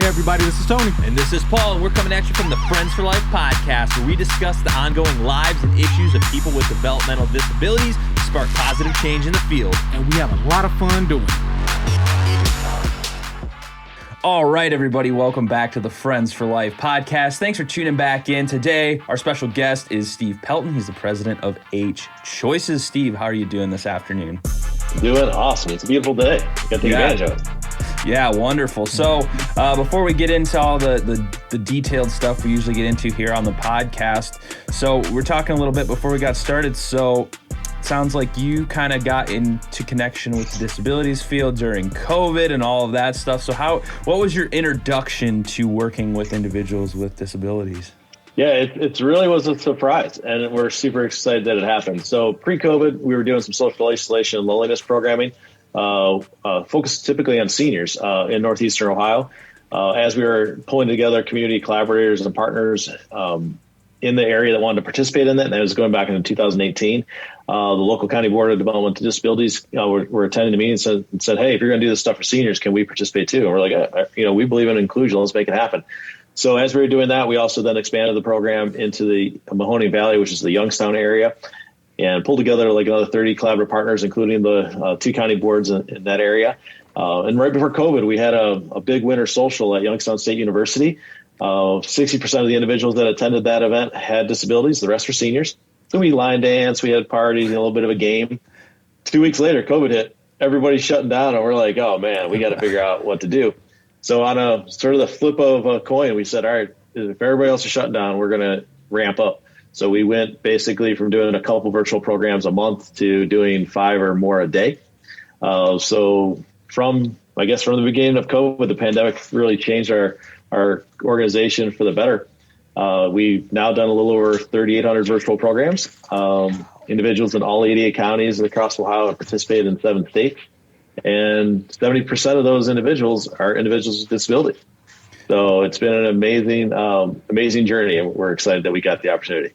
Hey everybody, this is Tony. And this is Paul, and we're coming at you from the Friends for Life podcast, where we discuss the ongoing lives and issues of people with developmental disabilities to spark positive change in the field. And we have a lot of fun doing it. All right, everybody, welcome back to the Friends for Life podcast. Thanks for tuning back in. Today, our special guest is Steve Pelton. He's the president of H Choices. Steve, how are you doing this afternoon? Doing awesome. It's a beautiful day. You got to take advantage of it. Yeah, wonderful. So before we get into all the detailed stuff we usually get into here on the podcast, so we're talking a little bit before we got started. So it sounds like you kind of got into connection with the disabilities field during COVID and all of that stuff. So what was your introduction to working with individuals with disabilities? Yeah, it really was a surprise, and we're super excited that it happened. So pre-COVID, we were doing some social isolation and loneliness programming, focused typically on seniors in Northeastern Ohio. As we were pulling together community collaborators and partners in the area that wanted to participate in that, and that was going back into 2018, the local county board of developmental disabilities were attending the meeting and said, hey, if you're going to do this stuff for seniors, can we participate too? And we're like, we believe in inclusion. Let's make it happen. So as we were doing that, we also then expanded the program into the Mahoning Valley, which is the Youngstown area, and pulled together like another 30 collaborative partners, including the two county boards in that area. And right before COVID, we had a big winter social at Youngstown State University. 60% of the individuals that attended that event had disabilities. The rest were seniors. So we line danced, we had parties, a little bit of a game. 2 weeks later, COVID hit. Everybody's shutting down, and we're like, oh, man, we got to figure out what to do. So on a sort of the flip of a coin, we said, all right, if everybody else is shutting down, we're going to ramp up. So we went basically from doing a couple virtual programs a month to doing 5 or more a day. So from the beginning of COVID, the pandemic really changed our organization for the better. We've now done a little over 3,800 virtual programs. Individuals in all 88 counties across Ohio have participated in 7 states. And 70% of those individuals are individuals with disabilities. So it's been an amazing journey, and we're excited that we got the opportunity.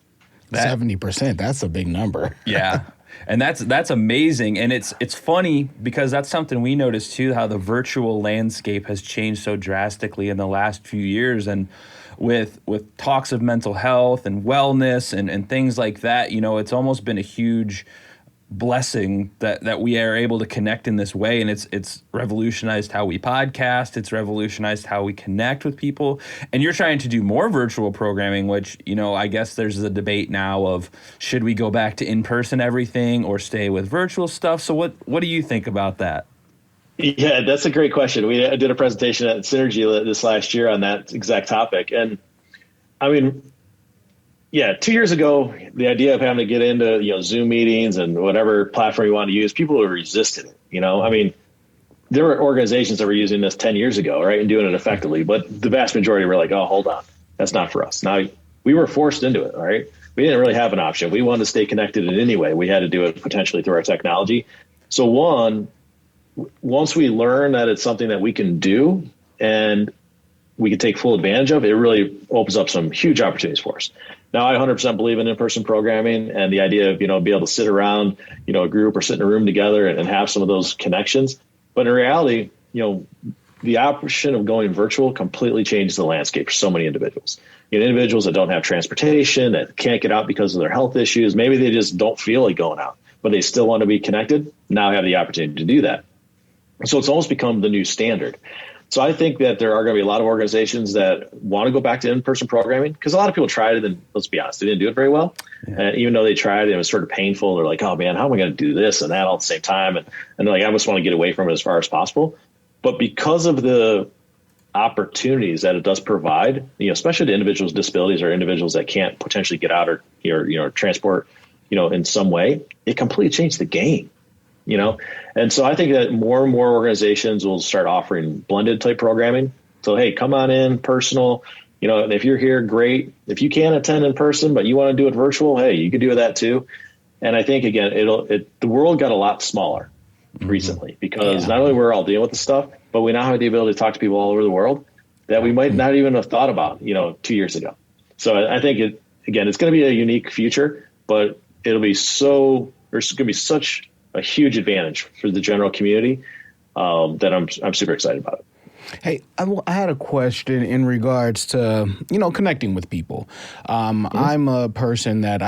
70%, that's a big number. Yeah. And that's amazing. And it's funny because that's something we noticed too, how the virtual landscape has changed so drastically in the last few years. And with talks of mental health and wellness and things like that, it's almost been a huge blessing that we are able to connect in this way, and it's revolutionized how we podcast. It's revolutionized how we connect with people. And you're trying to do more virtual programming, which I guess there's a debate now of should we go back to in-person everything or stay with virtual stuff. So what do you think about that? Yeah, that's a great question. We did a presentation at Synergy this last year on that exact topic, and I mean, yeah, 2 years ago, the idea of having to get into Zoom meetings and whatever platform you want to use, people were resisting it. I mean, there were organizations that were using this 10 years ago, right, and doing it effectively. But the vast majority were like, oh, hold on, that's not for us. Now, we were forced into it, right? We didn't really have an option. We wanted to stay connected in any way. We had to do it potentially through our technology. So once we learn that it's something that we can do and we can take full advantage of, it really opens up some huge opportunities for us. Now, I 100% believe in in-person programming and the idea of, be able to sit around, a group or sit in a room together and have some of those connections. But in reality, the option of going virtual completely changes the landscape for so many individuals. Individuals that don't have transportation, that can't get out because of their health issues, maybe they just don't feel like going out, but they still want to be connected, now have the opportunity to do that. So it's almost become the new standard. So I think that there are going to be a lot of organizations that want to go back to in-person programming because a lot of people tried it and let's be honest, they didn't do it very well. Yeah. And even though they tried it, it was sort of painful. They're like, oh man, how am I going to do this and that all at the same time? And they're like, I just want to get away from it as far as possible. But because of the opportunities that it does provide, especially to individuals with disabilities or individuals that can't potentially get out or transport, in some way, it completely changed the game. And so I think that more and more organizations will start offering blended type programming. So, hey, come on in personal, if you're here, great. If you can't attend in person, but you want to do it virtual, hey, you can do that too. And I think, again, the world got a lot smaller recently because not only we're all dealing with the stuff, but we now have the ability to talk to people all over the world that we might not even have thought about, 2 years ago. So I think it's going to be a unique future, but there's going to be such a huge advantage for the general community that I'm super excited about it. Hey, I had a question in regards to, connecting with people. I'm a person that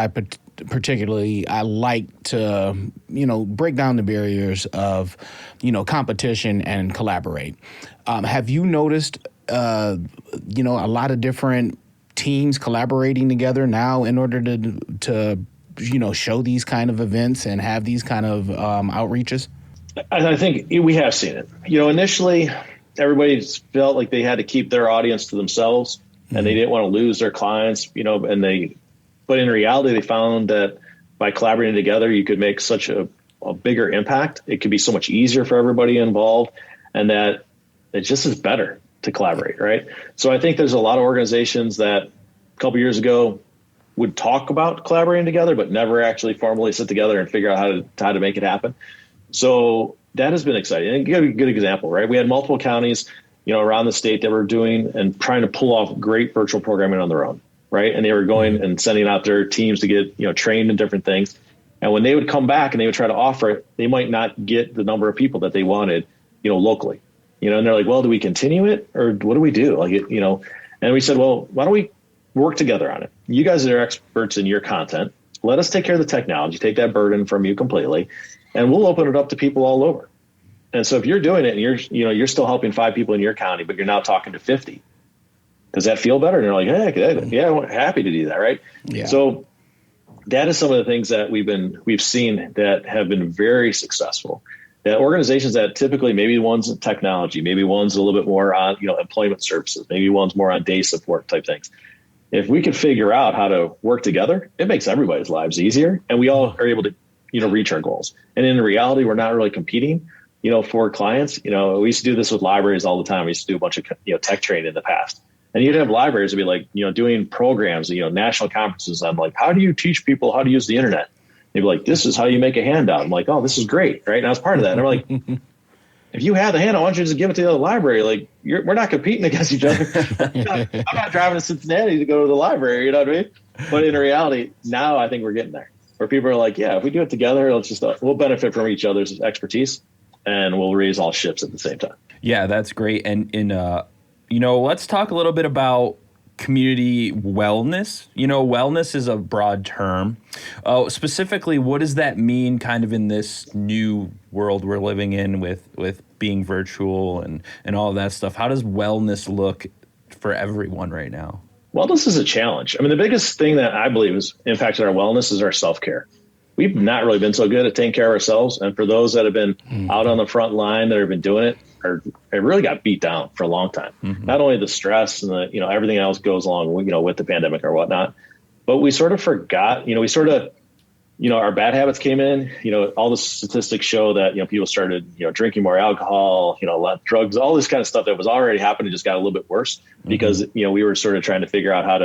particularly I like to, break down the barriers of, competition and collaborate. Have you noticed, a lot of different teams collaborating together now in order to show these kind of events and have these kind of outreaches? I think we have seen it. Initially, everybody felt like they had to keep their audience to themselves, and they didn't want to lose their clients. But in reality, they found that by collaborating together, you could make such a bigger impact. It could be so much easier for everybody involved, and that it just is better to collaborate, right? So I think there's a lot of organizations that a couple years ago would talk about collaborating together, but never actually formally sit together and figure out how to make it happen. So that has been exciting. And a good example, right? We had multiple counties, around the state that were doing and trying to pull off great virtual programming on their own, right? And they were going and sending out their teams to get, trained in different things. And when they would come back and they would try to offer it, they might not get the number of people that they wanted, locally, and they're like, well, do we continue it or what do we do? And we said, well, why don't we work together on it? You guys are experts in your content. Let us take care of the technology, take that burden from you completely, and we'll open it up to people all over. And so if you're doing it and you're still helping 5 people in your county, but you're now talking to 50, does that feel better? And they're like, hey, yeah, I'm happy to do that. Right. Yeah. So that is some of the things that we've seen that have been very successful. That organizations that typically maybe one's in technology, maybe one's a little bit more on, employment services, maybe one's more on day support type things. If we could figure out how to work together, it makes everybody's lives easier, and we all are able to, reach our goals. And in reality, we're not really competing, for clients. We used to do this with libraries all the time. We used to do a bunch of, tech training in the past. And you'd have libraries that be like, doing programs, national conferences on like, how do you teach people how to use the internet? They'd be like, this is how you make a handout. I'm like, oh, this is great. Right. And I was part of that. And I'm like, if you have the handout, why don't you just give it to the other library? Like we're not competing against each other. I'm not driving to Cincinnati to go to the library. You know what I mean? But in reality, now I think we're getting there where people are like, yeah, if we do it together, we'll benefit from each other's expertise and we'll raise all ships at the same time. Yeah, that's great. And let's talk a little bit about community wellness. Wellness is a broad term. Specifically, what does that mean kind of in this new world we're living in with being virtual and all of that stuff? How does wellness look for everyone right now? Wellness is a challenge. I mean, the biggest thing that I believe has impacted our wellness is our self-care. We've not really been so good at taking care of ourselves. And for those that have been out on the front line that have been doing it, it really got beat down for a long time. Not only the stress and the, everything else goes along, with the pandemic or whatnot, but we sort of forgot, our bad habits came in, all the statistics show that, people started, drinking more alcohol, a lot of drugs, all this kind of stuff that was already happening just got a little bit worse because, we were sort of trying to figure out how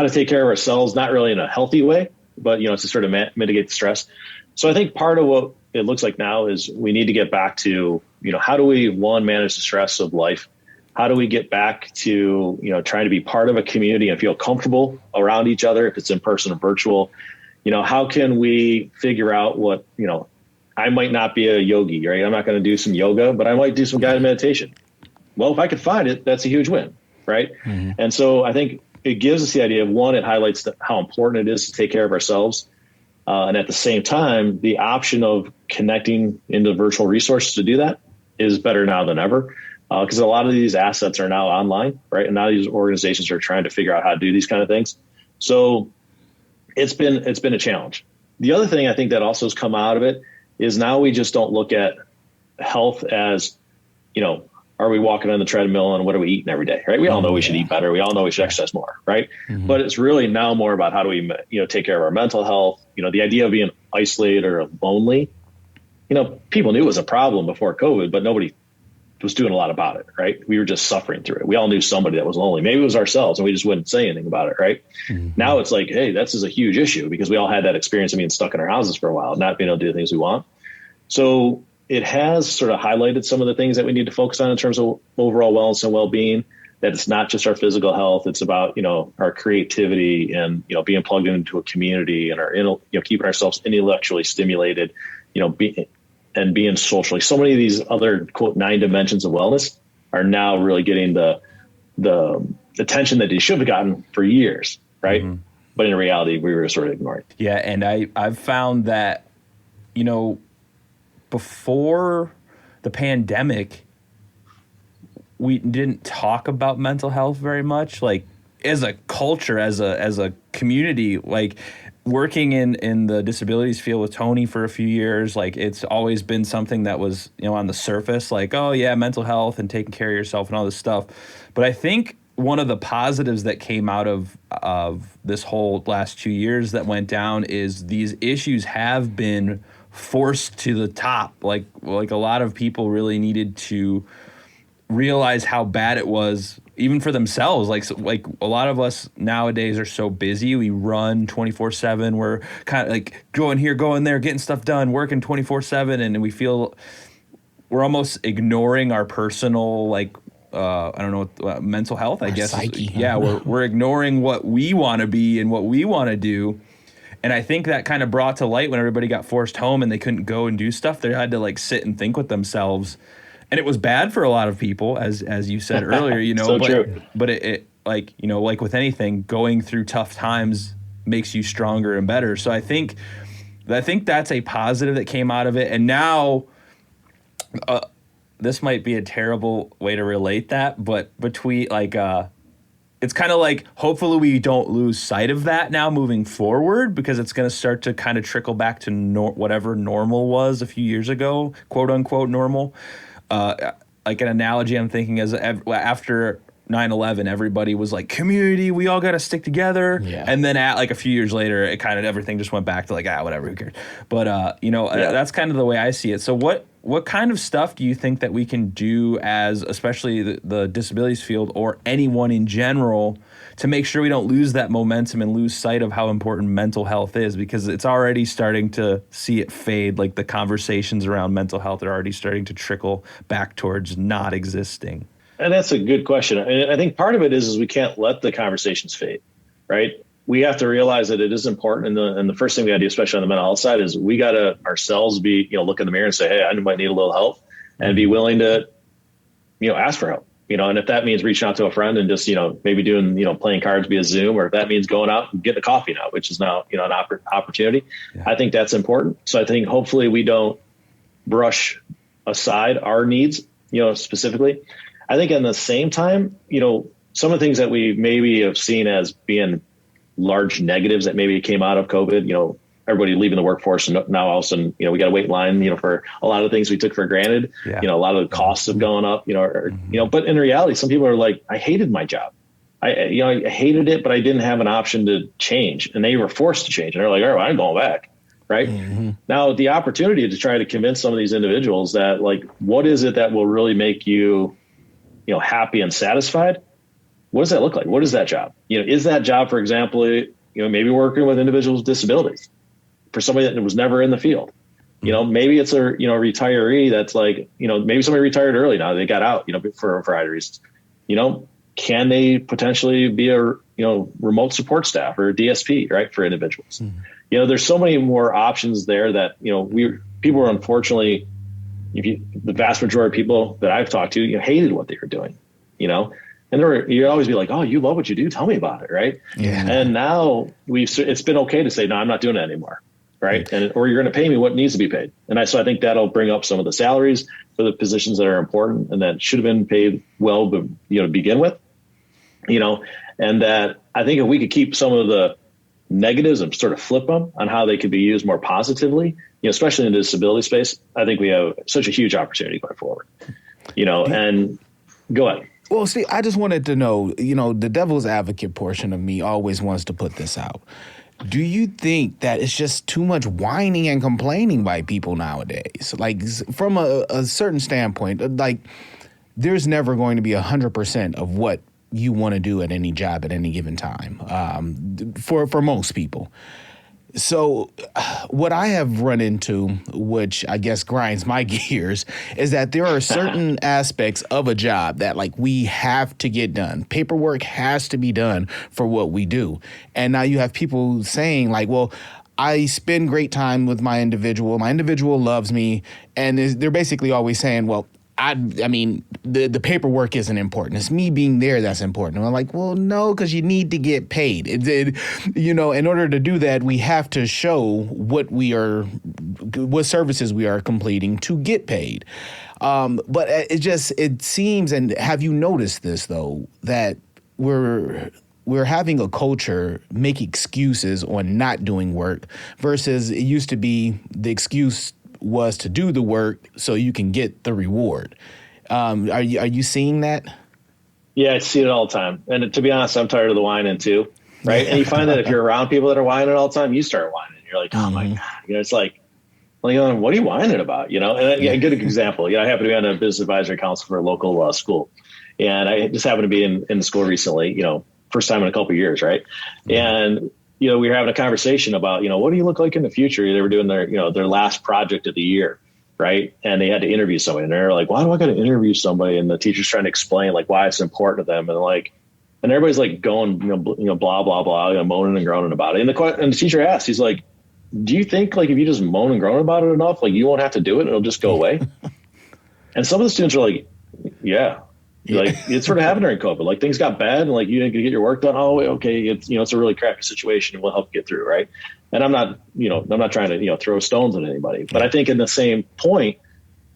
to take care of ourselves, not really in a healthy way, but, to sort of mitigate the stress. So I think part of what it looks like now is we need to get back to, how do we, manage the stress of life? How do we get back to, trying to be part of a community and feel comfortable around each other, if it's in person or virtual? How can we figure out what, I might not be a yogi, right? I'm not going to do some yoga, but I might do some guided meditation. Well, if I could find it, that's a huge win, right? And so I think it gives us the idea of, one, it highlights how important it is to take care of ourselves. And at the same time, the option of connecting into virtual resources to do that is better now than ever, because a lot of these assets are now online, right? And now these organizations are trying to figure out how to do these kind of things. So it's been a challenge. The other thing I think that also has come out of it is now we just don't look at health as, are we walking on the treadmill and what are we eating every day, right? We all know we should eat better. We all know we should exercise more, right? But it's really now more about how do we, take care of our mental health. The idea of being isolated or lonely, people knew it was a problem before COVID, but nobody was doing a lot about it, right? We were just suffering through it. We all knew somebody that was lonely. Maybe it was ourselves and we just wouldn't say anything about it, right? Now it's like, hey, this is a huge issue because we all had that experience of being stuck in our houses for a while, not being able to do the things we want. So it has sort of highlighted some of the things that we need to focus on in terms of overall wellness and well-being, that it's not just our physical health. It's about, our creativity and, being plugged into a community and our, keeping ourselves intellectually stimulated, and being social. Like so many of these other quote 9 dimensions of wellness are now really getting the attention that they should have gotten for years, right? Mm-hmm. But in reality, we were sort of ignored. Yeah, and I've found that, before the pandemic, we didn't talk about mental health very much. Like as a culture, as a community, like working in the disabilities field with Tony for a few years, like it's always been something that was, on the surface, like, oh yeah, mental health and taking care of yourself and all this stuff. But I think one of the positives that came out of this whole last 2 years that went down is these issues have been forced to the top. Like a lot of people really needed to realize how bad it was, even for themselves. Like a lot of us nowadays are so busy. We run 24/7. We're kind of like going here, going there, getting stuff done, working 24/7, and we feel we're almost ignoring our personal, like, I don't know, mental health, I guess. Psyche. Yeah, we're ignoring what we want to be and what we want to do. And I think that kind of brought to light when everybody got forced home and they couldn't go and do stuff. They had to like sit and think with themselves. And it was bad for a lot of people, as you said earlier, So true. But it like, like with anything, going through tough times makes you stronger and better. So I think that's a positive that came out of it. And now, this might be a terrible way to relate that, but between like, it's kind of like, hopefully we don't lose sight of that now moving forward, because it's going to start to kind of trickle back to whatever normal was a few years ago, quote unquote normal. Like an analogy I'm thinking is after 9/11, everybody was like, community, we all got to stick together. Yeah. And then at like a few years later, it kind of, everything just went back to like, whatever, who cares? But, that's kind of the way I see it. So what kind of stuff do you think that we can do as, especially the disabilities field or anyone in general, to make sure we don't lose that momentum and lose sight of how important mental health is? Because it's already starting to see it fade. Like the conversations around mental health are already starting to trickle back towards not existing. And that's a good question. I think part of it is we can't let the conversations fade, right? We have to realize that it is important. And the first thing we got to do, especially on the mental health side, is we got to ourselves be, look in the mirror and say, hey, I might need a little help, and be willing to, ask for help, and if that means reaching out to a friend and just, maybe doing, playing cards via Zoom, or if that means going out and getting a coffee now, which is now, an opportunity. Yeah. I think that's important. So I think hopefully we don't brush aside our needs, specifically. I think at the same time, some of the things that we maybe have seen as being large negatives that maybe came out of COVID, everybody leaving the workforce, and now all of a sudden, we got to wait in line, for a lot of things we took for granted. Yeah. A lot of the costs have gone up, but in reality, some people are like, I hated my job. I hated it, but I didn't have an option to change, and they were forced to change. And they're like, all right, I'm going back. Right. Mm-hmm. Now, the opportunity to try to convince some of these individuals that, like, what is it that will really make you, happy and satisfied? What does that look like? What is that job? Is that job, for example, maybe working with individuals with disabilities, for somebody that was never in the field? Maybe it's a, retiree that's like, maybe somebody retired early now, they got out, for a variety of reasons. Can they potentially be a, remote support staff or a DSP, right, for individuals? Mm-hmm. There's so many more options there that, people are unfortunately, the vast majority of people that I've talked to, hated what they were doing, and you'd always be like, oh, you love what you do, tell me about it. Right. Yeah. And now it's been okay to say, no, I'm not doing it anymore. Right. Or you're going to pay me what needs to be paid. And so I think that'll bring up some of the salaries for the positions that are important and that should have been paid well, but, to begin with, and that I think if we could keep some of the negatives and sort of flip them on how they could be used more positively, especially in the disability space, I think we have such a huge opportunity going forward, and go ahead. Well, see, I just wanted to know, the devil's advocate portion of me always wants to put this out. Do you think that it's just too much whining and complaining by people nowadays? Like, from a certain standpoint, like, there's never going to be 100% of what you want to do at any job at any given time, for most people. So what I have run into, which I guess grinds my gears, is that there are certain aspects of a job that, like, we have to get done. Paperwork has to be done for what we do. And now you have people saying, like, well, I spend great time with my individual. My individual loves me, and they're basically always saying, well, I mean, the paperwork isn't important. It's me being there that's important. And I'm like, well, no, because you need to get paid. In order to do that, we have to show what services we are completing to get paid. But it seems, and have you noticed this though, that we're having a culture make excuses on not doing work versus it used to be the excuse was to do the work so you can get the reward. Are you seeing that? Yeah, I see it all the time. And to be honest, I'm tired of the whining too, right? And you find that if you're around people that are whining all the time, you start whining. You're like, oh my God. It's like, what are you whining about? And a good example, I happen to be on a business advisory council for a local school. And I just happened to be in the school recently, first time in a couple of years, right? And we were having a conversation about, what do you look like in the future? They were doing their last project of the year, right? And they had to interview somebody, and they're like, why do I got to interview somebody? And the teacher's trying to explain why it's important to them, and everybody's going, blah blah blah, moaning and groaning about it. And the teacher asked, he's like, do you think if you just moan and groan about it enough, you won't have to do it, and it'll just go away? And some of the students are like, yeah. It sort of happened during COVID. Things got bad, and you didn't get your work done. Oh, okay, it's it's a really crappy situation, and we'll help you get through, right? And I'm not trying to throw stones at anybody, but I think in the same point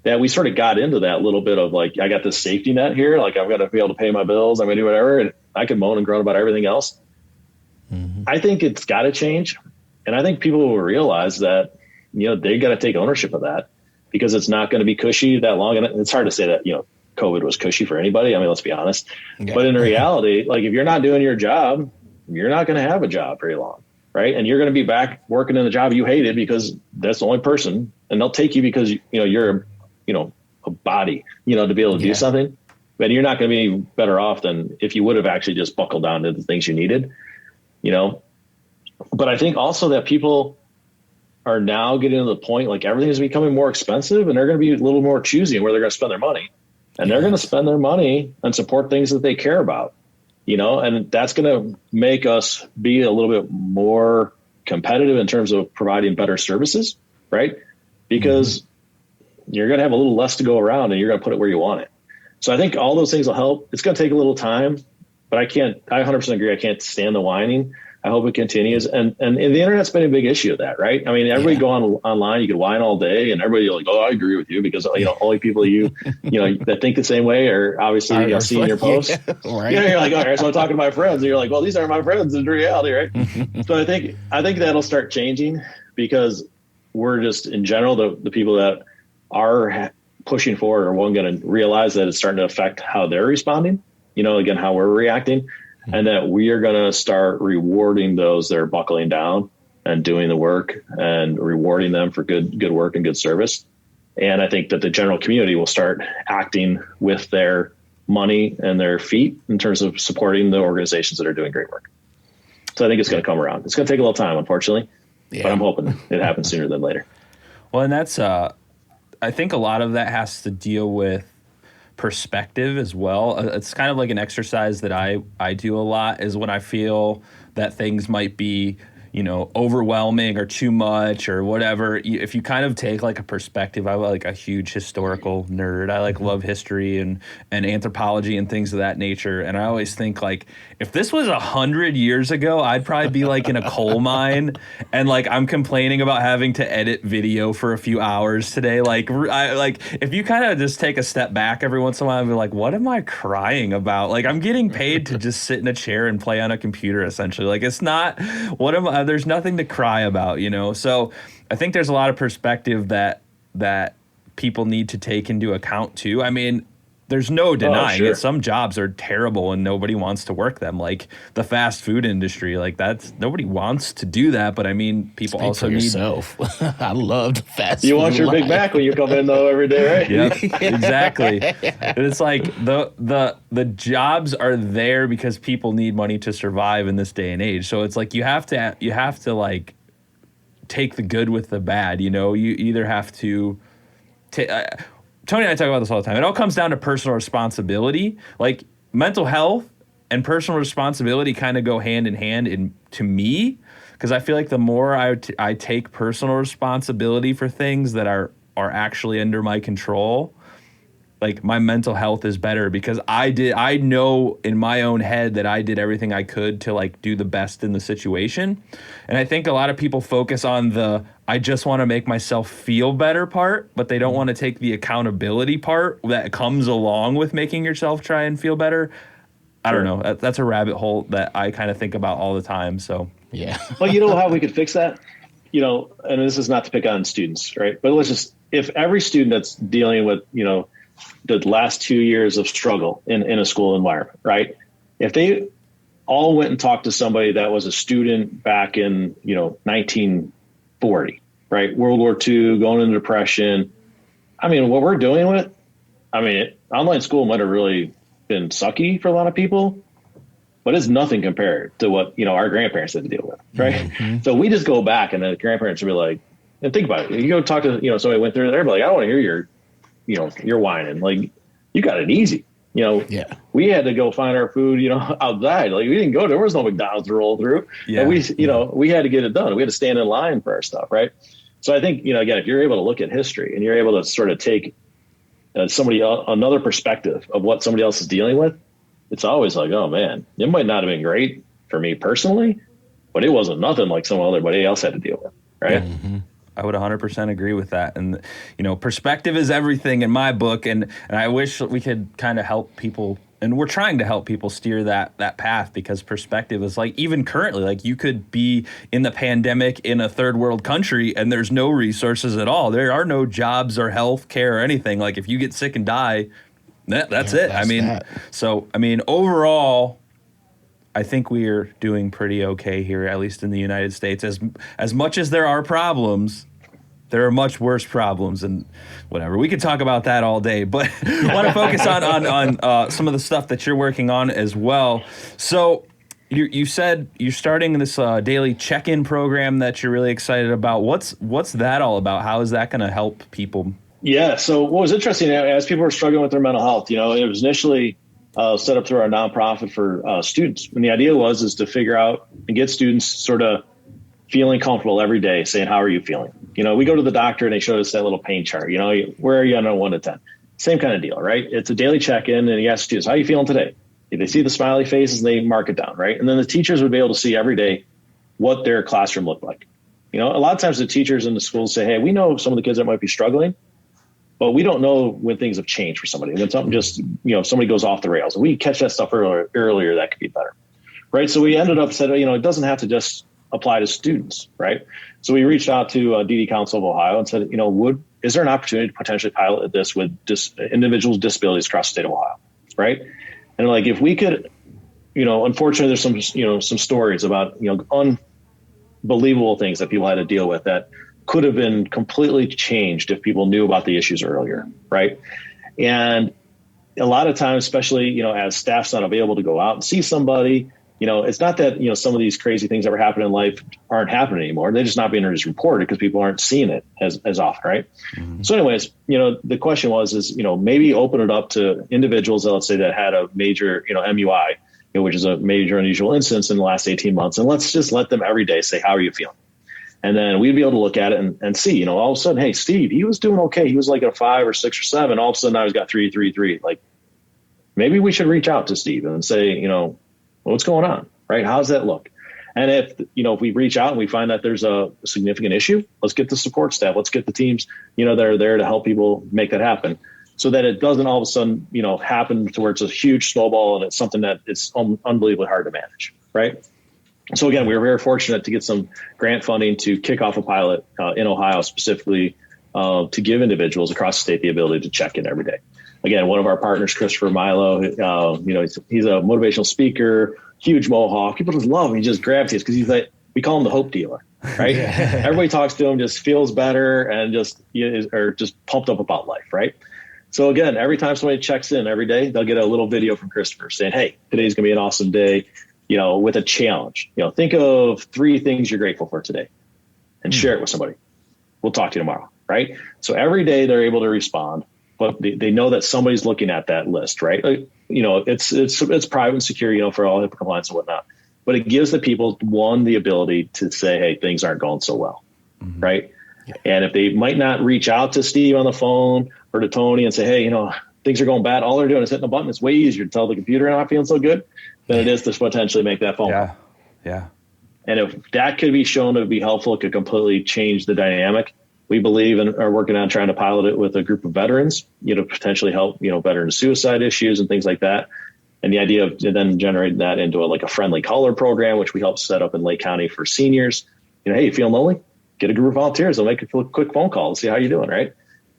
that we sort of got into that little bit of I got this safety net here, I've got to be able to pay my bills, I'm gonna do whatever, and I can moan and groan about everything else. Mm-hmm. I think it's got to change, and I think people will realize that they got to take ownership of that, because it's not going to be cushy that long, and it's hard to say that COVID was cushy for anybody. I mean, let's be honest. Yeah. But in reality, if you're not doing your job, you're not going to have a job very long, right? And you're going to be back working in the job you hated because that's the only person, and they'll take you because you're a body, to be able to do something. But you're not going to be any better off than if you would have actually just buckled down to the things you needed, But I think also that people are now getting to the point everything is becoming more expensive, and they're going to be a little more choosy in where they're going to spend their money. And they're going to spend their money and support things that they care about, and that's going to make us be a little bit more competitive in terms of providing better services, right? Because you're going to have a little less to go around, and you're going to put it where you want it. So I think all those things will help. It's going to take a little time, but I 100% agree. I can't stand the whining. I hope it continues. And the internet's been a big issue of that, right? I mean, everybody go online, you can whine all day, and everybody oh, I agree with you, because only people that think the same way are obviously seeing your posts. Yeah, right. You're like, all right, so I'm talking to my friends, and you're like, well, these aren't my friends in reality, right? So I think that'll start changing, because we're just in general the people that are pushing forward are going to realize that it's starting to affect how they're responding. Again, how we're reacting. And that we are going to start rewarding those that are buckling down and doing the work, and rewarding them for good work and good service. And I think that the general community will start acting with their money and their feet in terms of supporting the organizations that are doing great work. So I think it's going to come around. It's going to take a little time, unfortunately, but I'm hoping it happens sooner than later. Well, and that's I think a lot of that has to deal with perspective as well. It's kind of like an exercise that I do a lot, is when I feel that things might be overwhelming or too much or whatever. If you kind of take a perspective, I'm a huge historical nerd. I love history and anthropology and things of that nature. And I always think if this was 100 years ago, I'd probably be in a coal mine, and I'm complaining about having to edit video for a few hours today. If you kind of just take a step back every once in a while and be like, what am I crying about? I'm getting paid to just sit in a chair and play on a computer, essentially. It's not, there's nothing to cry about, So I think there's a lot of perspective that people need to take into account too. I mean, there's no denying it. Some jobs are terrible and nobody wants to work them. The fast food industry, that's nobody wants to do that. But I mean, people also need yourself. I loved fast food. You want your Big Mac when you come in though every day, right? Yep, exactly. And it's the jobs are there because people need money to survive in this day and age. So it's you have to take the good with the bad. You either have to Tony and I talk about this all the time. It all comes down to personal responsibility. Mental health and personal responsibility kind of go hand in hand to me, because I feel like the more I take personal responsibility for things that are actually under my control, like my mental health is better, because I know in my own head that I did everything I could to like do the best in the situation. And I think a lot of people focus on the I just want to make myself feel better part, but they don't want to take the accountability part that comes along with making yourself try and feel better. I don't know. That's a rabbit hole that I kind of think about all the time. So Yeah. Well, you know how we could fix that? You know, and this is not to pick on students, right? But let's just, if every student that's dealing with, you know, the last 2 years of struggle in a school environment, right? If they all went and talked to somebody that was a student back in, you know, 1940, right? World War II, going into depression. I mean, what we're dealing with, I mean, online school might have really been sucky for a lot of people, but it's nothing compared to what, you know, our grandparents had to deal with, right? Mm-hmm. So we just go back and the grandparents will be like, and think about it. You go talk to, you know, somebody went through there, like, I don't want to hear your, you know, you're whining. Like, you got it easy. You know, yeah. We had to go find our food, you know, outside. Like, we didn't go, there was no McDonald's to roll through. Yeah. And we, you know, we had to get it done. We had to stand in line for our stuff, right? So I think, you know, again, if you're able to look at history and you're able to sort of take another perspective of what somebody else is dealing with, it's always like, oh man, it might not have been great for me personally, but it wasn't nothing like everybody else had to deal with, right? Mm-hmm. I would 100% agree with that. And, you know, perspective is everything in my book. And I wish we could kind of help people, and we're trying to help people steer that path, because perspective is like, even currently, like you could be in the pandemic in a third world country and there's no resources at all. There are no jobs or health care or anything. Like if you get sick and die, that's it. I mean, so, I mean, overall, I think we are doing pretty okay here, at least in the United States. As much as there are problems, there are much worse problems, and whatever. We could talk about that all day, but I want to focus on some of the stuff that you're working on as well. So you said you're starting this daily check-in program that you're really excited about. What's that all about? How is that going to help people? Yeah. So what was interesting, as people were struggling with their mental health, you know, it was initially set up through our nonprofit for students. And the idea is to figure out and get students sort of feeling comfortable every day, saying, how are you feeling? You know, we go to the doctor and they showed us that little pain chart. You know, where are you on a 1 to 10? Same kind of deal, right? It's a daily check-in, and you ask students, how are you feeling today? If they see the smiley faces, they mark it down, right? And then the teachers would be able to see every day what their classroom looked like. You know, a lot of times the teachers in the schools say, hey, we know some of the kids that might be struggling, but we don't know when things have changed for somebody. When something just, you know, somebody goes off the rails. We catch that stuff earlier, that could be better, right? So we ended up saying, you know, it doesn't have to just apply to students, right? So we reached out to DD Council of Ohio and said, you know, is there an opportunity to potentially pilot this with individuals with disabilities across the state of Ohio, right? And like, if we could, you know, unfortunately, there's some stories about, you know, unbelievable things that people had to deal with that could have been completely changed if people knew about the issues earlier, right? And a lot of times, especially, you know, as staff's not available to go out and see somebody, you know, it's not that, you know, some of these crazy things that were happening in life aren't happening anymore. They're just not being reported because people aren't seeing it as often, right? Mm-hmm. So anyways, you know, the question is, you know, maybe open it up to individuals that, let's say, that had a major, you know, MUI, you know, which is a major unusual instance in the last 18 months. And let's just let them every day say, how are you feeling? And then we'd be able to look at it and see, you know, all of a sudden, hey, Steve, he was doing okay. He was like a 5 or 6 or 7. All of a sudden now he's got 3, 3, 3. Like, maybe we should reach out to Steve and say, you know, what's going on, right? How does that look? And if we reach out and we find that there's a significant issue, let's get the support staff. Let's get the teams, you know, that are there to help people make that happen, so that it doesn't all of a sudden, you know, happen to where it's a huge snowball and it's something that it's unbelievably hard to manage, right? So again, we were very fortunate to get some grant funding to kick off a pilot in Ohio specifically to give individuals across the state the ability to check in every day. Again, one of our partners, Christopher Milo, you know, he's a motivational speaker, huge mohawk. People just love him. He just gravitates because he's like, we call him the hope dealer, right? Yeah. Everybody talks to him, just feels better and just pumped up about life, right? So again, every time somebody checks in every day, they'll get a little video from Christopher saying, hey, today's going to be an awesome day, you know, with a challenge. You know, think of 3 things you're grateful for today and share it with somebody. We'll talk to you tomorrow, right? So every day they're able to respond, but they know that somebody's looking at that list, right? You know, it's private and secure, you know, for all HIPAA compliance and whatnot. but it gives the people, one, the ability to say, hey, things aren't going so well. Right. Yeah. And if they might not reach out to Steve on the phone or to Tony and say, hey, things are going bad, all they're doing is hitting a button. It's way easier to tell the computer not feeling so good than it is to potentially make that phone call. Yeah. And if that could be shown to be helpful, it could completely change the dynamic. We believe and are working on trying to pilot it with a group of veterans, potentially help, veteran suicide issues and things like that. And the idea of then generating that into a friendly caller program, which we help set up in Lake County for seniors. Hey, you feeling lonely? Get a group of volunteers. They'll make a quick phone call and see how you're doing, right?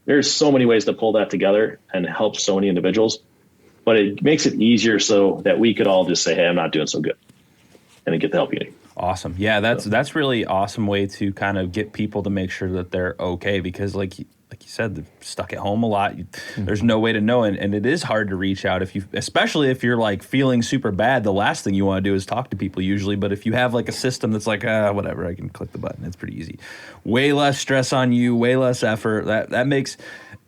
There's so many ways to pull that together and help so many individuals, but it makes it easier so that we could all just say, hey, I'm not doing so good, and then get the help you need. Awesome. Yeah, that's really awesome way to kind of get people to make sure that they're okay, because like you said, they're stuck at home a lot. There's no way to know, and it is hard to reach out especially if you're feeling super bad. The last thing you want to do is talk to people usually, but if you have a system that's whatever, I can click the button. It's pretty easy. Way less stress on you, way less effort. That makes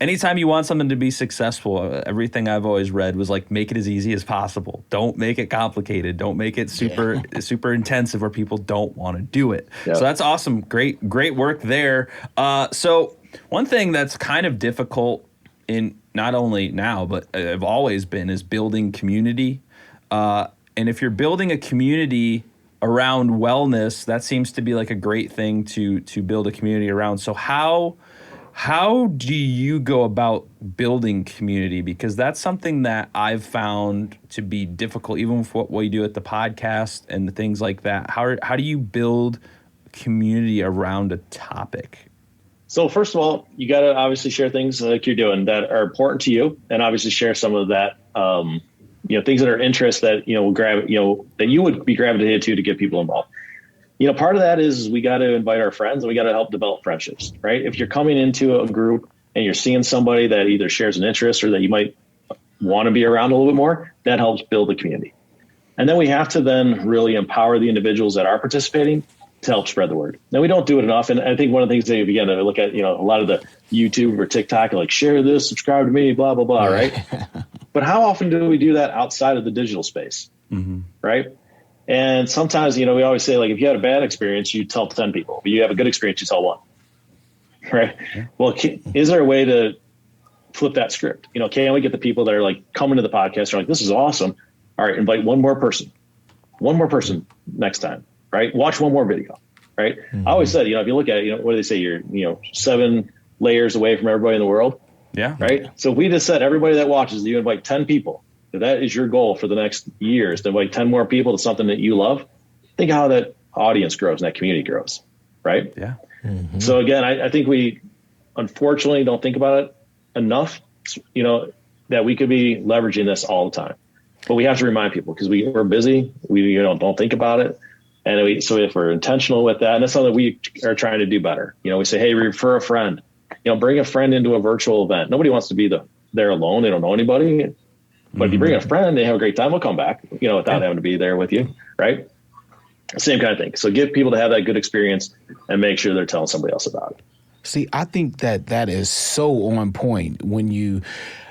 anytime you want something to be successful, everything I've always read was make it as easy as possible. Don't make it complicated. Don't make it super intensive where people don't want to do it. Yep. So that's awesome. Great work there. So one thing that's kind of difficult in not only now, but have always been, is building community. And if you're building a community around wellness, that seems to be a great thing to build a community around. So how do you go about building community? Because that's something that I've found to be difficult, even with what we do at the podcast and things like that. How do you build community around a topic? So first of all, you got to obviously share things like you're doing that are important to you, and obviously share some of that, things that are interests that, will grab, that you would be gravitated to get people involved. Part of that is we got to invite our friends, and we got to help develop friendships, right? If you're coming into a group and you're seeing somebody that either shares an interest or that you might want to be around a little bit more, that helps build the community. And then we have to then really empower the individuals that are participating to help spread the word. Now, we don't do it enough. And I think one of the things they begin to look at, a lot of the YouTube or TikTok, share this, subscribe to me, blah, blah, blah, right? But how often do we do that outside of the digital space, right? And sometimes, we always say, if you had a bad experience, you tell 10 people. But you have a good experience, you tell one, right? Yeah. Well, is there a way to flip that script? Can we get the people that are coming to the podcast are this is awesome. All right, invite one more person next time. Right. Watch one more video. Right. I always said, if you look at it, what do they say? You're, 7 layers away from everybody in the world. Yeah. Right. So if we just said everybody that watches, you invite 10 people. That is your goal for the next years, to invite 10 more people to something that you love. Think how that audience grows and that community grows. Right. Yeah. So again, I think we unfortunately don't think about it enough, that we could be leveraging this all the time. But we have to remind people, because we're busy. We don't think about it. And so if we're intentional with that, and that's something we are trying to do better. We say, hey, refer a friend, bring a friend into a virtual event. Nobody wants to be there alone. They don't know anybody. But if you bring a friend, they have a great time, they'll come back, without having to be there with you. Right. Same kind of thing. So get people to have that good experience and make sure they're telling somebody else about it. See, I think that is so on point when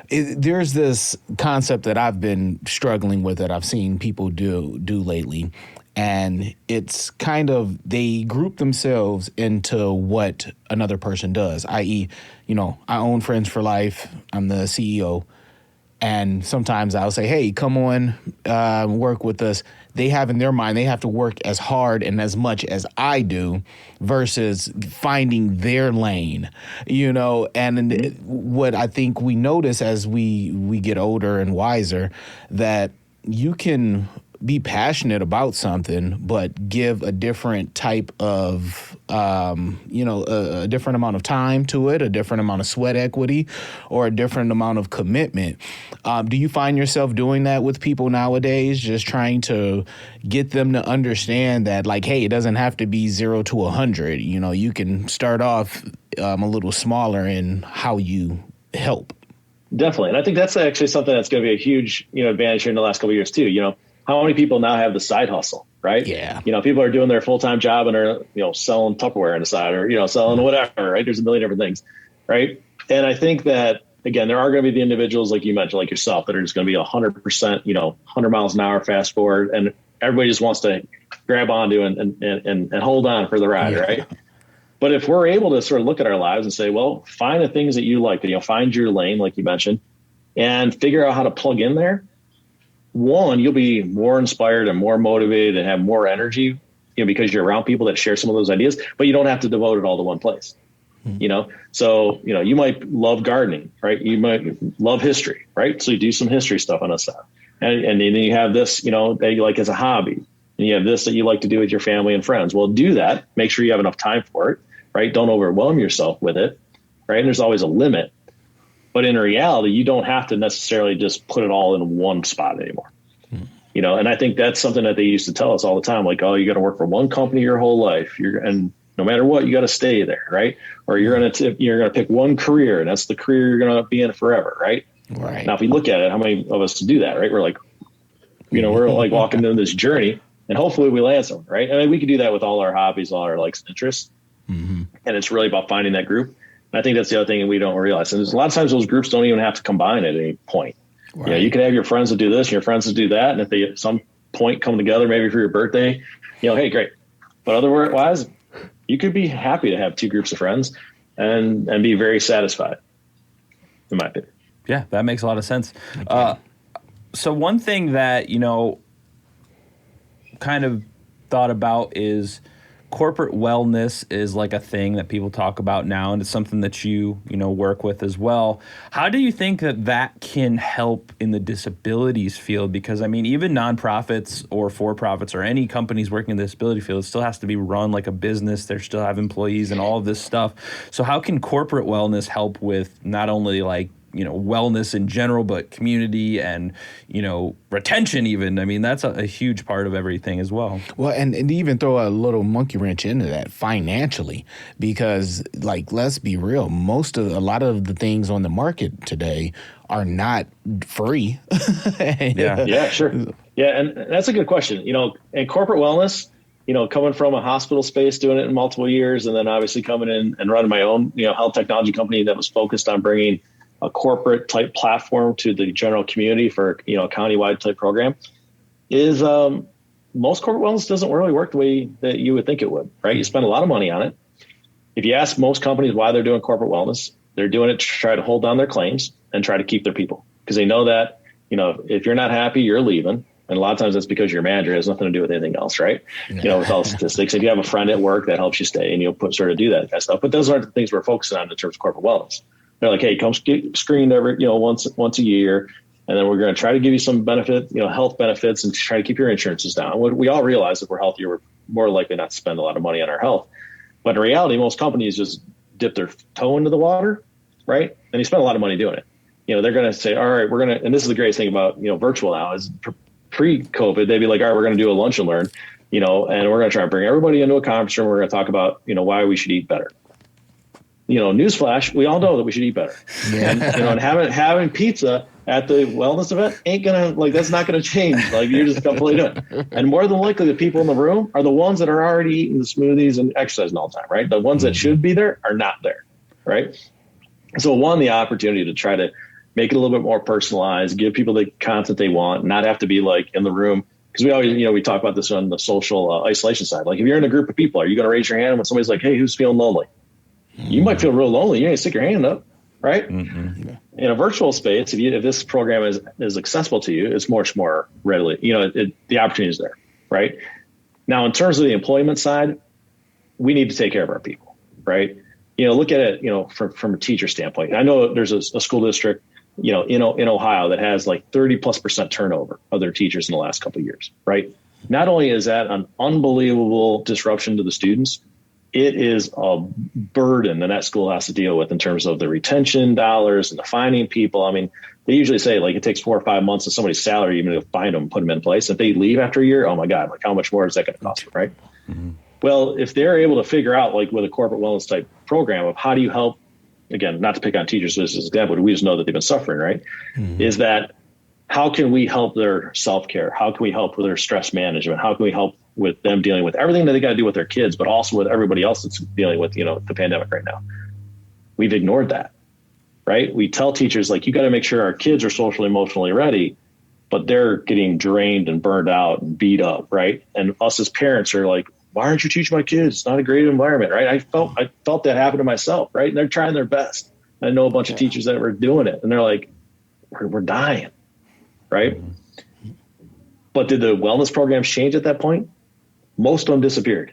there's this concept that I've been struggling with that I've seen people do lately. And it's kind of, they group themselves into what another person does, i.e., I own Friends for Life. I'm the CEO. And sometimes I'll say, hey, come on, work with us. They have in their mind, they have to work as hard and as much as I do versus finding their lane, And what I think we notice as we get older and wiser, that you can be passionate about something, but give a different type of, a different amount of time to it, a different amount of sweat equity, or a different amount of commitment. Do you find yourself doing that with people nowadays, just trying to get them to understand that, hey, it doesn't have to be 0 to 100. You can start off a little smaller in how you help. Definitely. And I think that's actually something that's going to be a huge, advantage here in the last couple of years too. How many people now have the side hustle, right? Yeah. People are doing their full-time job and are, selling Tupperware on the side, or, selling whatever, right? There's a million different things, right? And I think that, again, there are going to be the individuals like you mentioned, like yourself, that are just going to be 100%, 100 miles an hour fast forward. And everybody just wants to grab onto and hold on for the ride, right? But if we're able to sort of look at our lives and say, well, find the things that you like, find your lane, like you mentioned, and figure out how to plug in there. One, you'll be more inspired and more motivated and have more energy, because you're around people that share some of those ideas, but you don't have to devote it all to one place. So, you might love gardening, right? You might love history, right? So you do some history stuff on a side. And then you have this, that you like as a hobby. And you have this that you like to do with your family and friends. Well, do that. Make sure you have enough time for it, right? Don't overwhelm yourself with it, right? And there's always a limit. But in reality, you don't have to necessarily just put it all in one spot anymore. And I think that's something that they used to tell us all the time, like, oh, you got to work for one company your whole life. And no matter what, you got to stay there, right? Or you're going to pick one career, and that's the career you're going to be in forever, right? Right. Now, if we look at it, how many of us do that, right? We're like, we're like walking down this journey, and hopefully we land somewhere, right? I mean, we can do that with all our hobbies, all our likes and interests. And it's really about finding that group. And I think that's the other thing we don't realize. And there's a lot of times those groups don't even have to combine at any point. Right. You can have your friends that do this and your friends that do that. And if they at some point come together, maybe for your birthday, hey, great. But otherwise, you could be happy to have two groups of friends and be very satisfied, in my opinion. Yeah, that makes a lot of sense. So one thing that, kind of thought about is corporate wellness is like a thing that people talk about now, and it's something that you work with as well. How do you think that can help in the disabilities field? Because, I mean, even nonprofits or for-profits or any companies working in the disability field, it still has to be run like a business. They still have employees and all of this stuff. So how can corporate wellness help with not only wellness in general, but community and, retention even? I mean, that's a huge part of everything as well. Well, and even throw a little monkey wrench into that financially, because let's be real, a lot of the things on the market today are not free. Yeah, sure. Yeah. And that's a good question. And corporate wellness, coming from a hospital space, doing it in multiple years, and then obviously coming in and running my own, health technology company that was focused on bringing a corporate type platform to the general community for, a countywide type program, is most corporate wellness doesn't really work the way that you would think it would, right? You spend a lot of money on it. If you ask most companies why they're doing corporate wellness, they're doing it to try to hold down their claims and try to keep their people, because they know that, if you're not happy, you're leaving. And a lot of times that's because your manager has nothing to do with anything else, right? With all the statistics. If you have a friend at work, that helps you stay, and you'll do that kind of stuff. But those aren't the things we're focusing on in terms of corporate wellness. They're like, hey, come get screened every, once a year. And then we're going to try to give you some benefit, health benefits, and try to keep your insurances down. We all realize if we're healthier, we're more likely not to spend a lot of money on our health. But in reality, most companies just dip their toe into the water, right? And you spend a lot of money doing it. They're going to say, all right, we're going to, and this is the greatest thing about, virtual now is pre-COVID, they'd be like, all right, we're going to do a lunch and learn, and we're going to try and bring everybody into a conference room. We're going to talk about, why we should eat better. Newsflash, we all know that we should eat better. Yeah. And having pizza at the wellness event ain't gonna, that's not gonna change. You're just completely doing it. And more than likely, the people in the room are the ones that are already eating the smoothies and exercising all the time, right? The ones that should be there are not there, right? So the opportunity to try to make it a little bit more personalized, give people the content they want, not have to be in the room. Because we always, we talk about this on the social isolation side. If you're in a group of people, are you going to raise your hand when somebody's like, hey, who's feeling lonely? You might feel real lonely. You ain't stick your hand up, right? Mm-hmm. In a virtual space, if this program is accessible to you, it's much more readily, the opportunity is there, right? Now, in terms of the employment side, we need to take care of our people, right? Look at it, from a teacher standpoint. I know there's a school district, in Ohio that has 30+% turnover of their teachers in the last couple of years, right? Not only is that an unbelievable disruption to the students, it is a burden that school has to deal with in terms of the retention dollars and the finding people. I mean, they usually say it takes 4 or 5 months of somebody's salary even to find them, put them in place. If they leave after a year, oh my God, how much more is that going to cost them, right? Mm-hmm. Well, if they're able to figure out with a corporate wellness type program of how do you help, again, not to pick on teachers as an example, but we just know that they've been suffering, right? Mm-hmm. Is that how can we help their self-care? How can we help with their stress management? How can we help with them dealing with everything that they got to do with their kids, but also with everybody else that's dealing with, the pandemic right now? We've ignored that, right? We tell teachers you got to make sure our kids are socially, emotionally ready. but they're getting drained and burned out and beat up, right? And us as parents are like, why aren't you teaching my kids? It's not a great environment, right? I felt that happen to myself, right? And they're trying their best. I know a bunch of teachers that were doing it, and they're like, we're dying, right? But did the wellness programs change at that point? Most of them disappeared.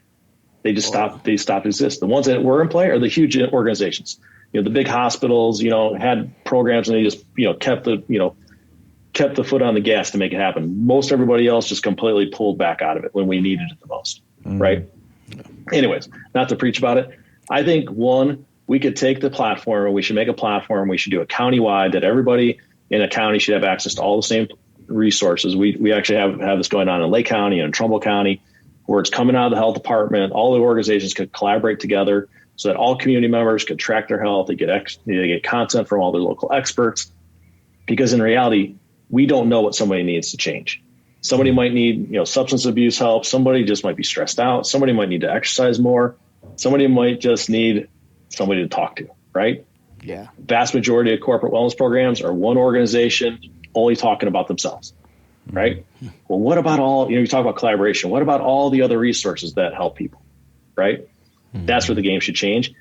They just stopped. They stopped existing. The ones that were in play are the huge organizations. The big hospitals, had programs, and they just, kept the foot on the gas to make it happen. Most everybody else just completely pulled back out of it when we needed it the most, right? Anyways, not to preach about it. I think we could take the platform, and we should make a platform. We should do it countywide, that everybody in a county should have access to all the same resources. We actually have this going on in Lake County and in Trumbull County, where it's coming out of the health department. All the organizations could collaborate together so that all community members could track their health. They get content from all their local experts, because in reality, we don't know what somebody needs to change. Somebody might need, substance abuse help. Somebody just might be stressed out. Somebody might need to exercise more. Somebody might just need somebody to talk to, right? Yeah. Vast majority of corporate wellness programs are one organization only talking about themselves, right? Well, what about all, you talk about collaboration. What about all the other resources that help people, right? That's where the game should change.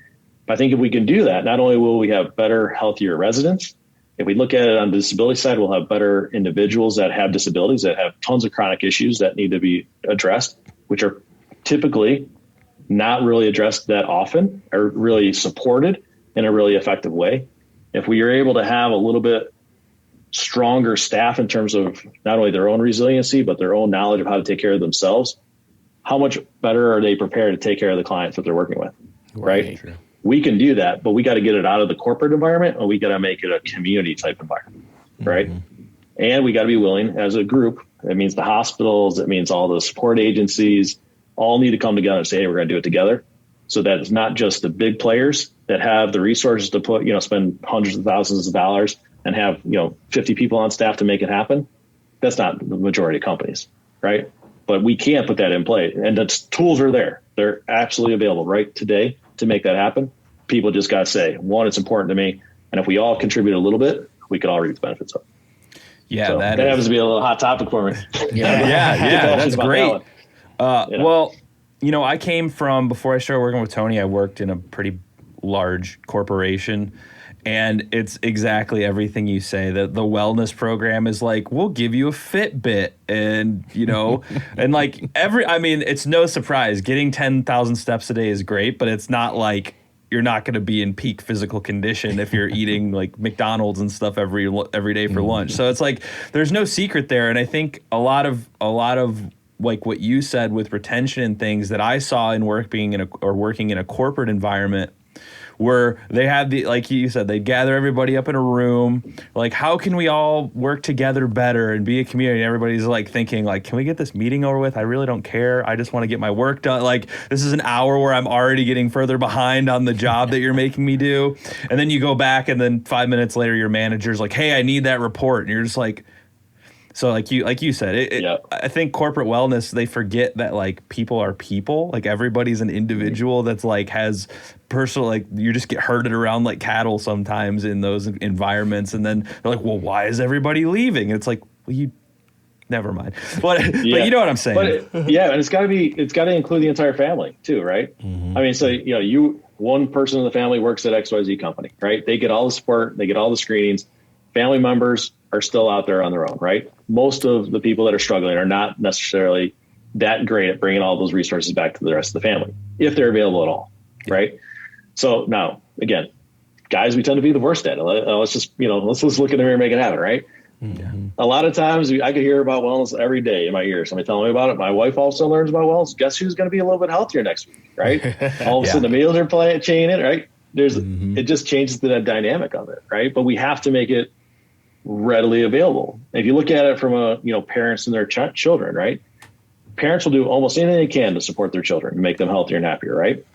But I think if we can do that, not only will we have better, healthier residents, if we look at it on the disability side, we'll have better individuals that have disabilities, that have tons of chronic issues that need to be addressed, which are typically not really addressed that often, or really supported in a really effective way. If we are able to have a little bit stronger staff in terms of not only their own resiliency, but their own knowledge of how to take care of themselves, how much better are they prepared to take care of the clients that they're working with, right? True. We can do that, but we got to get it out of the corporate environment, and we got to make it a community type environment, right? And we got to be willing as a group. That means the hospitals, it means all the support agencies all need to come together and say, hey, we're going to do it together. So that it's not just the big players that have the resources to put, spend hundreds of thousands of dollars and have, 50 people on staff to make it happen. That's not the majority of companies, right? But we can put that in play, and the tools are there. They're absolutely available right today to make that happen. People just got to say, one, it's important to me. And if we all contribute a little bit, we could all reap the benefits of it. Yeah, so that happens to be a little hot topic for me. Yeah, that's great. That Well, I came from, before I started working with Tony, I worked in a pretty large corporation. And it's exactly everything you say. That the wellness program is like, we'll give you a Fitbit, and and it's no surprise. Getting 10,000 steps a day is great, but it's not like you're not going to be in peak physical condition if you're eating like McDonald's and stuff every day for lunch. So it's like there's no secret there. And I think a lot of like what you said with retention and things that I saw in working in a corporate environment, where they had like you said, they'd gather everybody up in a room, like, how can we all work together better and be a community? And everybody's like thinking, like, can we get this meeting over with? I really don't care. I just want to get my work done. Like, this is an hour where I'm already getting further behind on the job that you're making me do. And then you go back, and then 5 minutes later, your manager's like, hey, I need that report. And you're just like, so like you said, I think corporate wellness, they forget that like people are people, like everybody's an individual that's like has personal, like you just get herded around like cattle sometimes in those environments. And then they're like, well, why is everybody leaving? And it's like, well, never mind. But you know what I'm saying? But and it's got to include the entire family too, right? I mean, so, one person in the family works at XYZ company, right? They get all the support, they get all the screenings. Family members are still out there on their own, right? Most of the people that are struggling are not necessarily that great at bringing all those resources back to the rest of the family, if they're available at all, right? So now, again, guys, we tend to be the worst at it. Let's just, let's look in the mirror and make it happen, right? Mm-hmm. A lot of times I could hear about wellness every day in my ear. Somebody telling me about it. My wife also learns about wellness. Guess who's going to be a little bit healthier next week, right? All of a sudden the meals are changing, right? It just changes the dynamic of it, right? But we have to make it readily available. If you look at it from parents and their children, right? Parents will do almost anything they can to support their children and make them healthier and happier, right?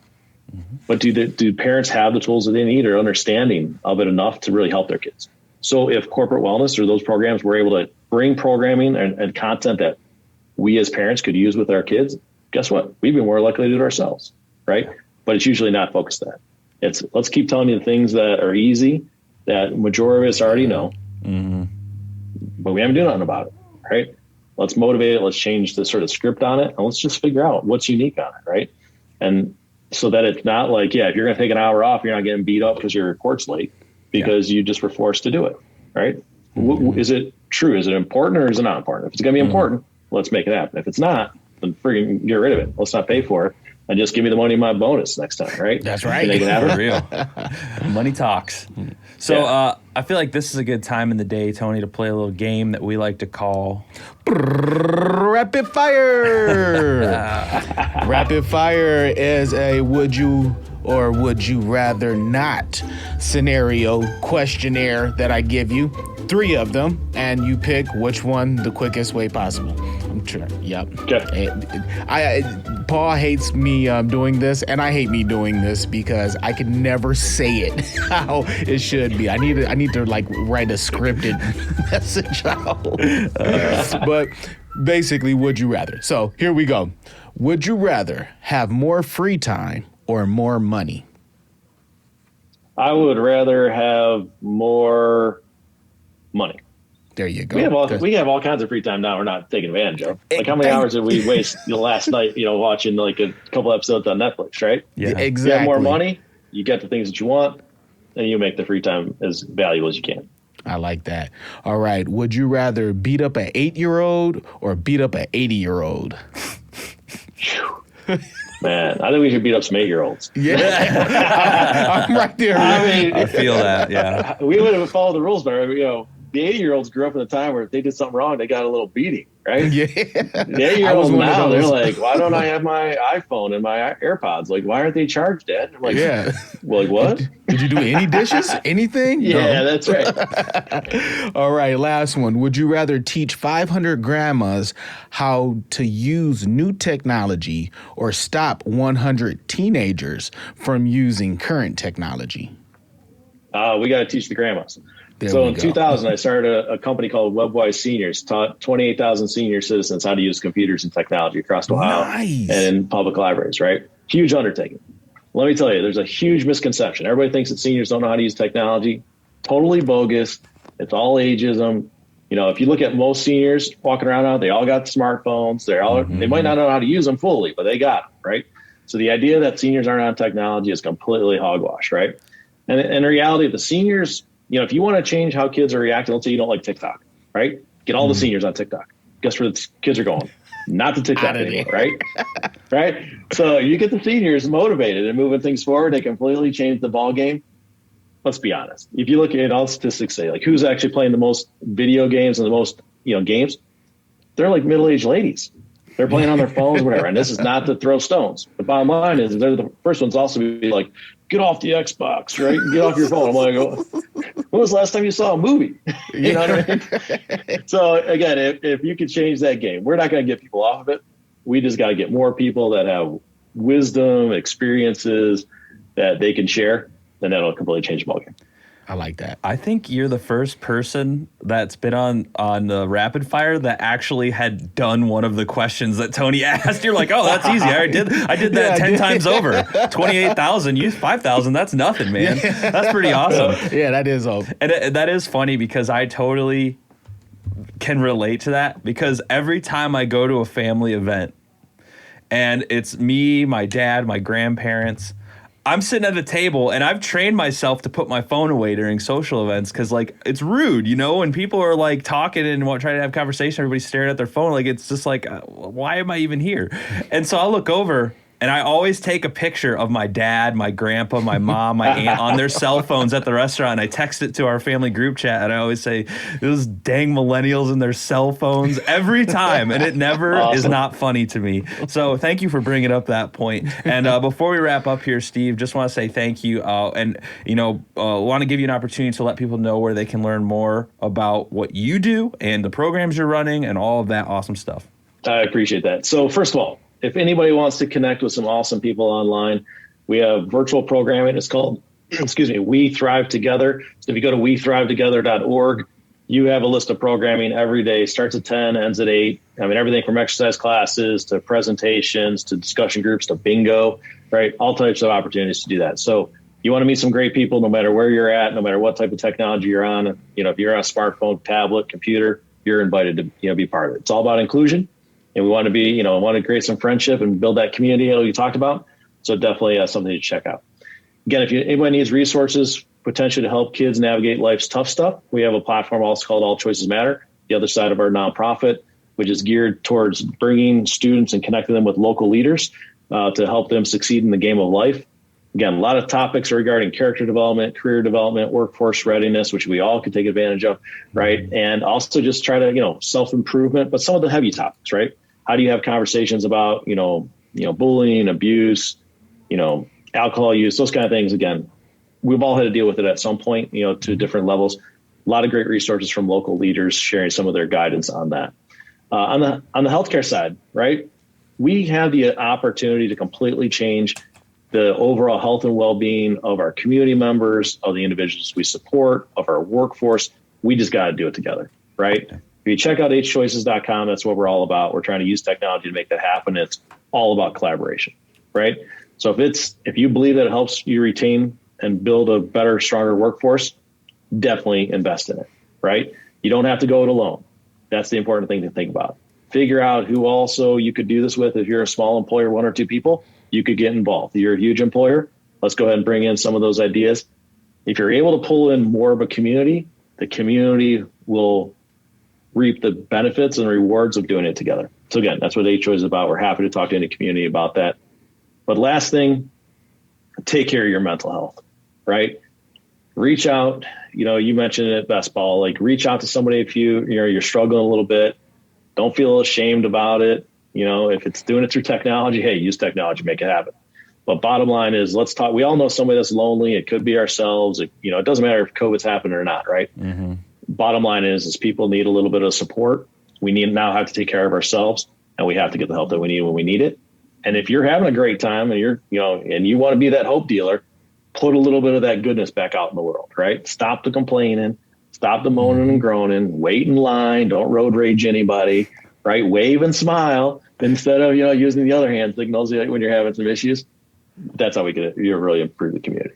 Mm-hmm. But do parents have the tools that they need or understanding of it enough to really help their kids? So if corporate wellness or those programs were able to bring programming and content that we as parents could use with our kids, guess what? We'd be more likely to do it ourselves, right? But it's usually not focused that. It's let's keep telling you the things that are easy, that majority of us already know, but we haven't done nothing about it. right? Let's motivate it. Let's change the sort of script on it. And let's just figure out what's unique on it, right? And so that it's not like, if you're going to take an hour off, you're not getting beat up because your report's late because you just were forced to do it, right? Is it true? Is it important or is it not important? If it's going to be important, let's make it happen. If it's not, then friggin' get rid of it. Let's not pay for it. And just give me the money in my bonus next time, right? That's right. Make it happen. For real. Money talks. So I feel like this is a good time in the day, Tony, to play a little game that we like to call Rapid Fire. Rapid Fire is a would you or would you rather not scenario questionnaire that I give you. 3 of them, and you pick which one the quickest way possible. I'm trying. Yep. Okay. Paul hates me doing this, and I hate me doing this because I can never say it how it should be. I need to like write a scripted message out. But basically, would you rather? So here we go. Would you rather have more free time or more money? I would rather have more money. There you go. We have all kinds of free time now. We're not taking advantage of. Like how many hours did we waste last night? Watching like a couple episodes on Netflix, right? Yeah, exactly. You have more money, you get the things that you want, and you make the free time as valuable as you can. I like that. All right. Would you rather beat up an 8-year-old or beat up an 80-year-old? Man, I think we should beat up some 8-year-olds. Yeah, I'm right there. I feel that. Yeah, we would have followed the rules, but the 80-year-olds grew up in a time where if they did something wrong, they got a little beating, right? Yeah. The 8-year-olds now, they're like, why don't I have my iPhone and my AirPods? Like, why aren't they charged, Dad? I'm like, well, like what? Did you do any dishes? Anything? Yeah, No. that's right. All right, last one. Would you rather teach 500 grandmas how to use new technology or stop 100 teenagers from using current technology? We got to teach the grandmas. So in 2000, I started a company called WebWise Seniors, taught 28,000 senior citizens how to use computers and technology across Ohio and in public libraries, right? Huge undertaking. Let me tell you, there's a huge misconception. Everybody thinks that seniors don't know how to use technology. Totally bogus. It's all ageism. If you look at most seniors walking around now, they all got smartphones. They might not know how to use them fully, but they got them, right? So the idea that seniors aren't on technology is completely hogwash, right? And in reality, the seniors, if you want to change how kids are reacting, let's say you don't like TikTok, right? Get all the seniors on TikTok. Guess where the kids are going? Not to TikTok anymore, right? Right? So you get the seniors motivated and moving things forward. They completely change the ball game. Let's be honest. If you look at all statistics, say like who's actually playing the most video games and the most games, they're like middle-aged ladies. They're playing on their phones, whatever. And this is not to throw stones. The bottom line is they're the first ones also to be like, get off the Xbox, right? Get off your phone. I'm like, when was the last time you saw a movie? You know what I mean? So again, if you could change that game, we're not going to get people off of it. We just got to get more people that have wisdom, experiences that they can share, and that'll completely change the ballgame. I like that. I think you're the first person that's been on the rapid fire that actually had done one of the questions that Tony asked. You're like, oh, that's easy. I did that 10 times over. 28,000, use 5,000. That's nothing, man. That's pretty awesome. Yeah, that is awesome. And that is funny because I totally can relate to that because every time I go to a family event and it's me, my dad, my grandparents, I'm sitting at the table and I've trained myself to put my phone away during social events because like it's rude, when people are like talking and trying to have conversation, everybody's staring at their phone. Like it's just like, why am I even here? And so I'll look over and I always take a picture of my dad, my grandpa, my mom, my aunt on their cell phones at the restaurant. I text it to our family group chat and I always say, those dang millennials and their cell phones every time. And it never is not funny to me. So thank you for bringing up that point. And before we wrap up here, Steve, just want to say thank you. And want to give you an opportunity to let people know where they can learn more about what you do and the programs you're running and all of that awesome stuff. I appreciate that. So first of all, if anybody wants to connect with some awesome people online, we have virtual programming. It's called, We Thrive Together. So if you go to wethrivetogether.org, you have a list of programming every day, starts at 10, ends at 8. I mean, everything from exercise classes to presentations to discussion groups to bingo, right? All types of opportunities to do that. So you want to meet some great people no matter where you're at, no matter what type of technology you're on. If you're on a smartphone, tablet, computer, you're invited to be part of it. It's all about inclusion, and we want to be want to create some friendship and build that community that you talked about. So definitely something to check out. Again, if anybody needs resources potentially to help kids navigate life's tough stuff, we have a platform also called All Choices Matter, the other side of our nonprofit, which is geared towards bringing students and connecting them with local leaders to help them succeed in the game of life. Again, a lot of topics regarding character development, career development, workforce readiness, which we all could take advantage of, right? And also just try to, self-improvement, but some of the heavy topics, right? How do you have conversations about, bullying, abuse, alcohol use, those kind of things? Again, we've all had to deal with it at some point, to different levels. A lot of great resources from local leaders sharing some of their guidance on that. On the healthcare side, right? We have the opportunity to completely change the overall health and well-being of our community members, of the individuals we support, of our workforce. We just got to do it together, right? If you check out hchoices.com, that's what we're all about. We're trying to use technology to make that happen. It's all about collaboration, right? So if you believe that it helps you retain and build a better, stronger workforce, definitely invest in it, right? You don't have to go it alone. That's the important thing to think about. Figure out who also you could do this with. If you're a small employer, 1 or 2 people, you could get involved. If you're a huge employer, let's go ahead and bring in some of those ideas. If you're able to pull in more of a community, the community will reap the benefits and rewards of doing it together. So again, that's what HO is about. We're happy to talk to any community about that. But last thing, take care of your mental health, right? Reach out. You mentioned it best, Paul, like reach out to somebody if you're struggling a little bit. Don't feel ashamed about it. If it's doing it through technology, hey, use technology, make it happen. But bottom line is, let's talk. We all know somebody that's lonely. It could be ourselves. It doesn't matter if COVID's happened or not, right? Mm-hmm. Bottom line is people need a little bit of support. We now have to take care of ourselves, and we have to get the help that we need when we need it. And if you're having a great time and and you want to be that hope dealer, put a little bit of that goodness back out in the world, right? Stop the complaining, stop the moaning and groaning, wait in line, don't road rage anybody, right? Wave and smile instead of, using the other hand signals when you're having some issues. That's how we can really improve the community.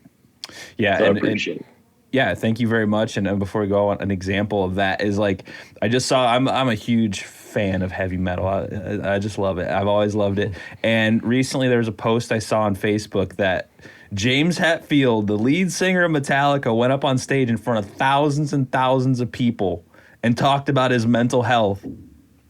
Yeah. So I appreciate it. Yeah, thank you very much. And before we go on, an example of that is I just saw, I'm a huge fan of heavy metal. I just love it. I've always loved it. And recently there was a post I saw on Facebook that James Hetfield, the lead singer of Metallica, went up on stage in front of thousands and thousands of people and talked about his mental health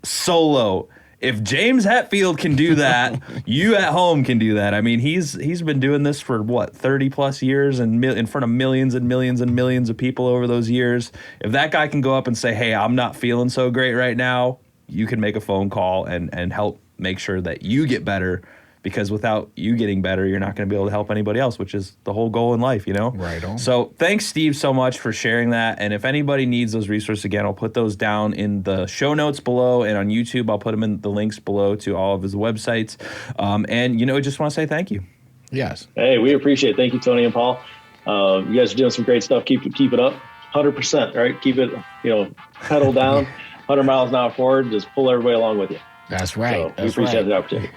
solo. If James Hetfield can do that, you at home can do that. I mean, he's been doing this for 30 plus years and in front of millions and millions and millions of people over those years. If that guy can go up and say, hey, I'm not feeling so great right now, you can make a phone call and help make sure that you get better, because without you getting better, you're not going to be able to help anybody else, which is the whole goal in life, Right on. So thanks, Steve, so much for sharing that. And if anybody needs those resources, again, I'll put those down in the show notes below, and on YouTube, I'll put them in the links below to all of his websites. And, just want to say thank you. Yes. Hey, we appreciate it. Thank you, Tony and Paul. You guys are doing some great stuff. Keep it up. 100%, right? Keep it, pedal down, 100 miles an hour forward. Just pull everybody along with you. That's right. So we appreciate the opportunity.